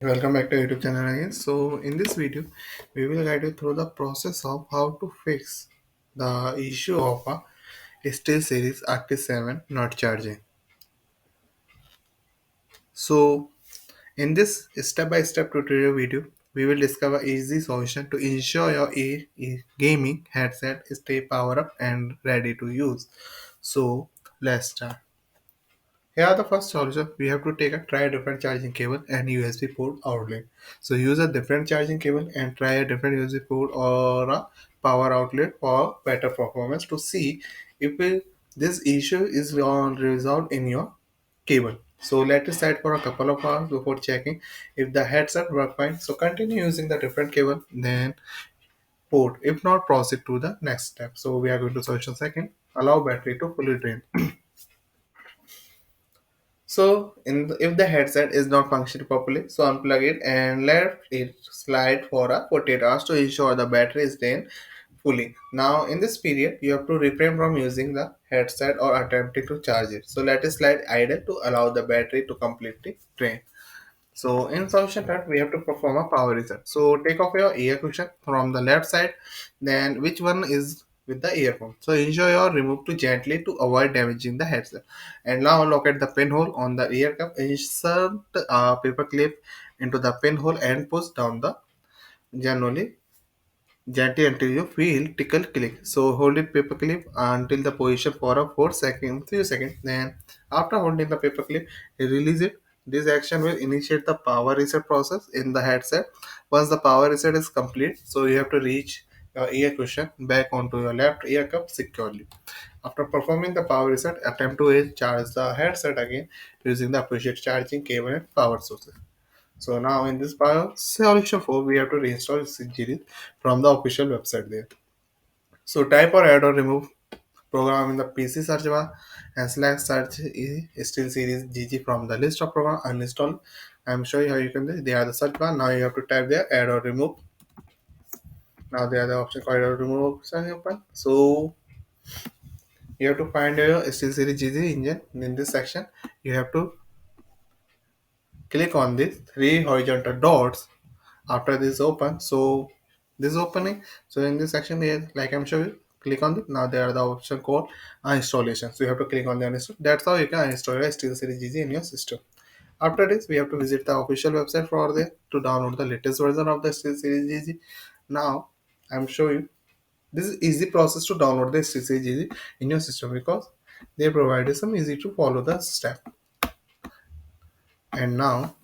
Welcome back to YouTube channel again. So in this video, we will guide you through the process of how to fix the issue of a SteelSeries Arctis 7 not charging. So in this step-by-step tutorial video, we will discover easy solution to ensure your gaming headset stay power up and ready to use. So let's start. Here the first solution, we have to try a different charging cable and USB port outlet. So use a different charging cable and try a different USB port or a power outlet for better performance to see if this issue is resolved in your cable. So let it set for a couple of hours before checking if the headset work fine. So continue using the different cable, then port. If not, proceed to the next step. So we are going to solution second. Allow battery to fully drain. So, if the headset is not functioning properly, so unplug it and let it slide for a 48 hours to ensure the battery is drained fully. Now, in this period, you have to refrain from using the headset or attempting to charge it. So, let it slide idle to allow the battery to completely drain. So in solution that we have to perform a power reset. So take off your ear cushion from the left side, then which one is with the earphone. So ensure you remove to gently to avoid damaging the headset. And now locate the pinhole on the ear cup. Insert a paper clip into the pinhole and push down the generally gently until you feel tickle click. So hold it paper clip until the position for a 4 seconds. Then after holding the paper clip, release it. This action will initiate the power reset process in the headset. Once the power reset is complete, so you have to reach your ear cushion back onto your left ear cup securely. After performing the power reset, attempt to charge the headset again using the appropriate charging cable and power sources. So now in this bio solution 4, we have to reinstall series from the official website there. So type or add or remove program in the PC search bar and select search SteelSeries GG from the list of program uninstall. I'm showing how you can do. They are the search bar. Now you have to type there add or remove. Now they are the option called add or remove option open. So you have to find your SteelSeries GG engine in this section. You have to click on these three horizontal dots after this open. So this opening, so in this section here, like I'm showing you, click on it. Now there are the option called installation, so you have to click on the uninstall. That's how you can install a SteelSeries GG in your system. After this, we have to visit the official website for there to download the latest version of the SteelSeries GG. Now I'm showing you this is easy process to download the SteelSeries GG in your system because they provide you some easy to follow the step. And now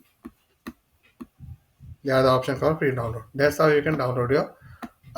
there are the option for free download. That's how you can download your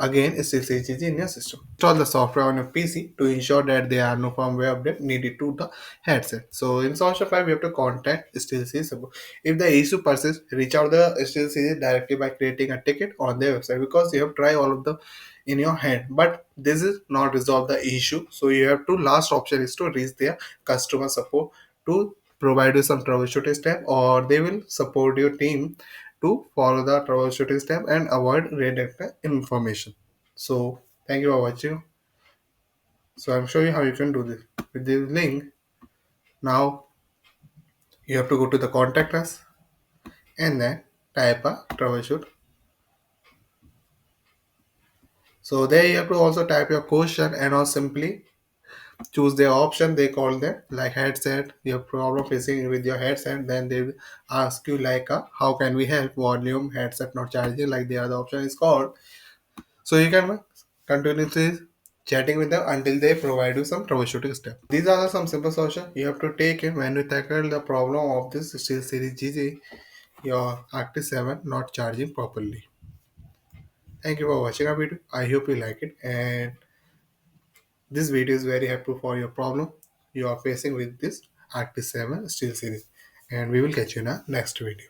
again SteelSeries in your system. Install the software on your PC to ensure that there are no firmware update needed to the headset. So in solution 5, we have to contact SteelSeries support. If the issue persists, reach out the SteelSeries directly by creating a ticket on their website because you have tried all of them in your hand. But this is not resolve the issue. So you have to last option is to reach their customer support to provide you some troubleshooting step or they will support your team to follow the troubleshooting step and avoid redundant information. So thank you for watching. So I'm showing you how you can do this. With this link, now you have to go to the contact us and then type a troubleshoot. So there you have to also type your question and or simply choose the option they call them like headset. You have problem facing with your headset, then they will ask you like how can we help volume headset not charging like the other option is called. So you can continuously chatting with them until they provide you some troubleshooting steps. These are some simple solutions you have to take in when you tackle the problem of this SteelSeries GG, your Arctis 7 not charging properly. Thank you for watching our video. I hope you like it and this video is very helpful for your problem you are facing with this Arctis 7 SteelSeries. And we will catch you in our next video.